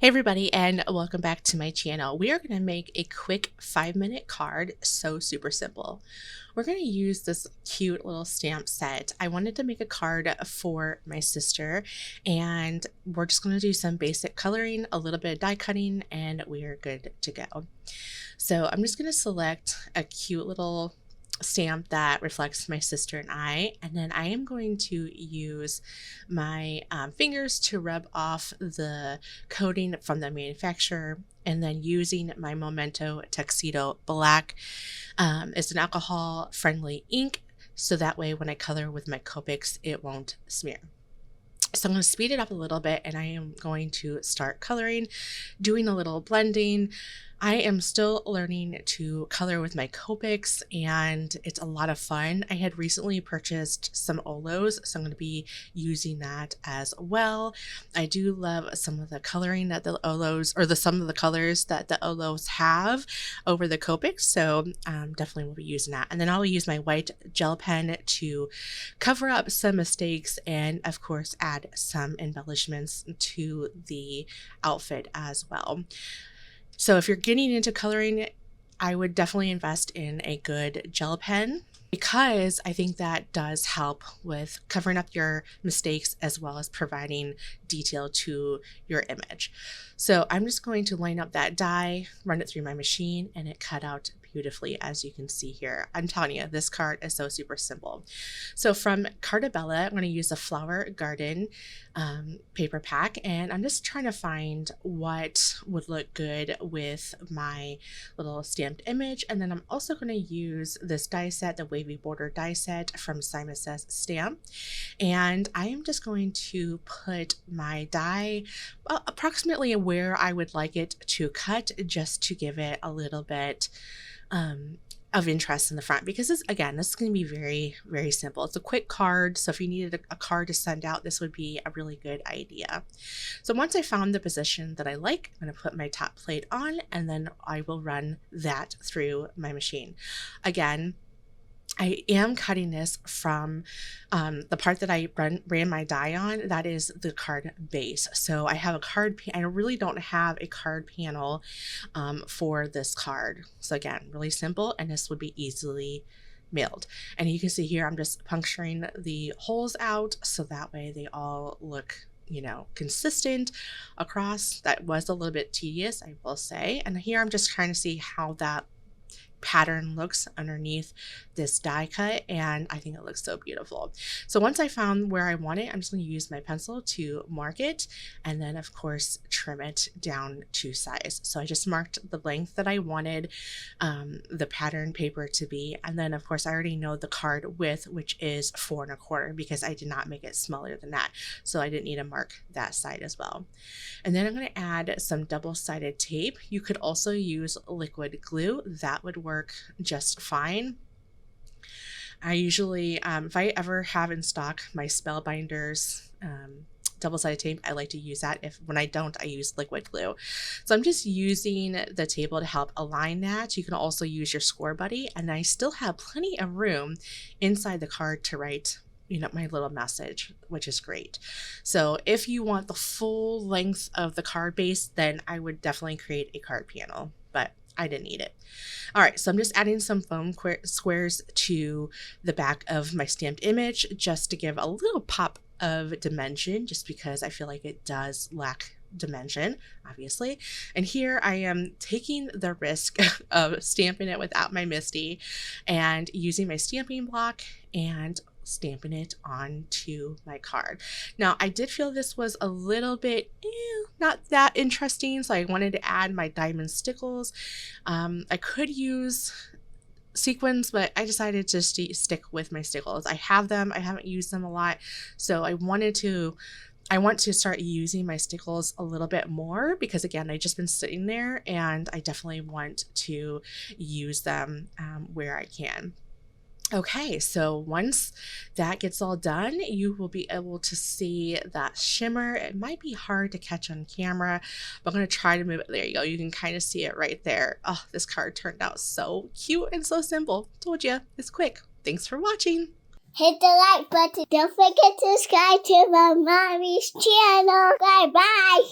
Hey everybody, and welcome back to my channel. We are going to make a quick 5-minute card, so super simple. We're going to use this cute little stamp set. I wanted to make a card for my sister, and we're just going to do some basic coloring, a little bit of die cutting, and we are good to go. So I'm just going to select a cute little stamp that reflects my sister and I, and then I am going to use my fingers to rub off the coating from the manufacturer, and then using my Memento Tuxedo Black. It's an alcohol friendly ink, so that way when I color with my Copics it won't smear. So I'm going to speed it up a little bit, and I am going to start coloring, doing a little blending. I am still learning to color with my Copics, and it's a lot of fun. I had recently purchased some Olos, so I'm going to be using that as well. I do love some of the coloring that the Olos, or some of the colors that the Olos have over the Copics, so definitely will be using that. And then I'll use my white gel pen to cover up some mistakes and, of course, add some embellishments to the outfit as well. So if you're getting into coloring, I would definitely invest in a good gel pen, because I think that does help with covering up your mistakes as well as providing detail to your image. So I'm just going to line up that die, run it through my machine, and it cut out beautifully, as you can see here. I'm telling you, this card is so super simple. So from Cardabella, I'm going to use a Flower Garden paper pack, and I'm just trying to find what would look good with my little stamped image. And then I'm also going to use this die set, the wavy border die set from Simon Says Stamp, and I am just going to put my die approximately where I would like it to cut, just to give it a little bit of interest in the front, because this is going to be very, very simple. It's a quick card, so if you needed a card to send out, this would be a really good idea. So once I found the position that I like, I'm going to put my top plate on, and then I will run that through my machine. Again, I am cutting this from the part that I ran my die on. That is the card base. So I have a card, I really don't have a card panel for this card. So again, really simple, and this would be easily mailed. And you can see here, I'm just puncturing the holes out, so that way they all look, you know, consistent across. That was a little bit tedious, I will say. And here I'm just trying to see how that pattern looks underneath this die cut, and I think it looks so beautiful. So once I found where I want it, I'm just going to use my pencil to mark it, and then of course trim it down to size. So I just marked the length that I wanted the pattern paper to be, and then of course I already know the card width, which is 4 1/4, because I did not make it smaller than that, so I didn't need to mark that side as well. And then I'm going to add some double-sided tape. You could also use liquid glue, that would work just fine. I usually, if I ever have in stock my Spellbinders double-sided tape, I like to use that. When I don't, I use liquid glue. So I'm just using the table to help align that. You can also use your Score Buddy, and I still have plenty of room inside the card to write, you know, my little message, which is great. So if you want the full length of the card base, then I would definitely create a card panel, but I didn't need it. All right, so I'm just adding some foam squares to the back of my stamped image, just to give a little pop of dimension, just because I feel like it does lack dimension, obviously. And here I am taking the risk of stamping it without my MISTI and using my stamping block and stamping it onto my card. Now, I did feel this was a little bit not that interesting, so I wanted to add my diamond stickles. I could use sequins, but I decided to stick with my stickles. I have them, I haven't used them a lot, so I want to start using my stickles a little bit more, because again, I've just been sitting there, and I definitely want to use them where I can. Okay, so once that gets all done, you will be able to see that shimmer. It might be hard to catch on camera, but I'm going to try to move it. There you go. You can kind of see it right there. Oh, this card turned out so cute and so simple. Told you, it's quick. Thanks for watching. Hit the like button. Don't forget to subscribe to my mommy's channel. Bye-bye.